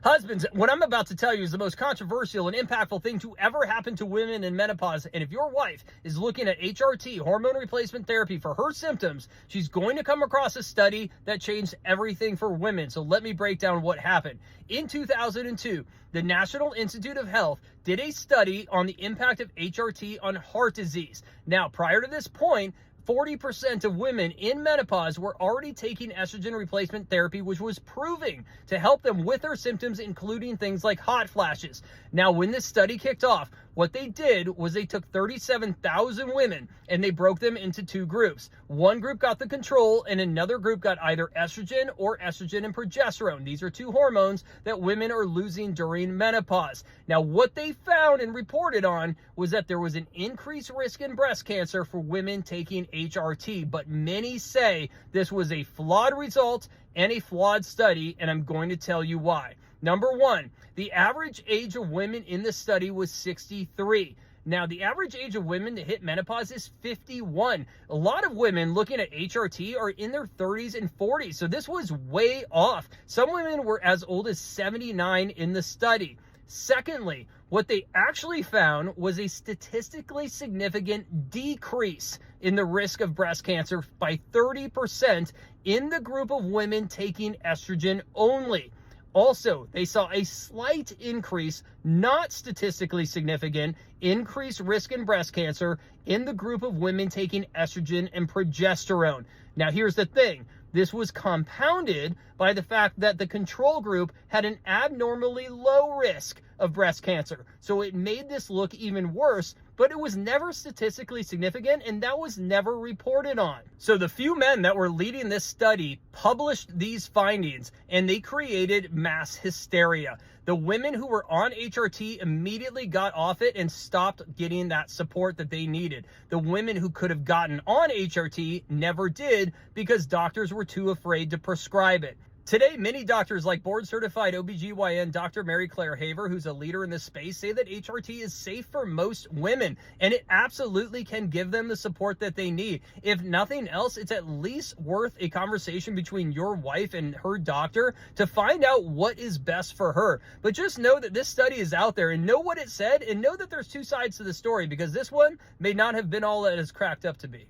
Husbands, what I'm about to tell you is the most controversial and impactful thing to ever happen to women in menopause. And if your wife is looking at HRT, hormone replacement therapy, for her symptoms, she's going to come across a study that changed everything for women. So let me break down what happened. In 2002, the National Institute of Health did a study on the impact of HRT on heart disease. Now, prior to this point, 40% of women in menopause were already taking estrogen replacement therapy, which was proving to help them with their symptoms, including things like hot flashes. Now, when this study kicked off, what they did was they took 37,000 women and they broke them into two groups. One group got the control and another group got either estrogen or estrogen and progesterone. These are two hormones that women are losing during menopause. Now, what they found and reported on was that there was an increased risk in breast cancer for women taking HRT, but many say this was a flawed result and a flawed study, and I'm going to tell you why. Number one, the average age of women in this study was 63. Now, the average age of women to hit menopause is 51. A lot of women looking at HRT are in their 30s and 40s, so this was way off. Some women were as old as 79 in the study. Secondly, what they actually found was a statistically significant decrease in the risk of breast cancer by 30% in the group of women taking estrogen only. Also, they saw a slight increase, not statistically significant, increased risk in breast cancer in the group of women taking estrogen and progesterone. Now, here's the thing. This was compounded by the fact that the control group had an abnormally low risk of breast cancer. So it made this look even worse, but it was never statistically significant, and that was never reported on. So the few men that were leading this study published these findings, and they created mass hysteria. The women who were on HRT immediately got off it and stopped getting that support that they needed. The women who could have gotten on HRT never did because doctors were too afraid to prescribe it. Today, many doctors like board-certified OBGYN Dr. Mary Claire Haver, who's a leader in this space, say that HRT is safe for most women, and it absolutely can give them the support that they need. If nothing else, it's at least worth a conversation between your wife and her doctor to find out what is best for her. But just know that this study is out there, and know what it said, and know that there's two sides to the story, because this one may not have been all that it's cracked up to be.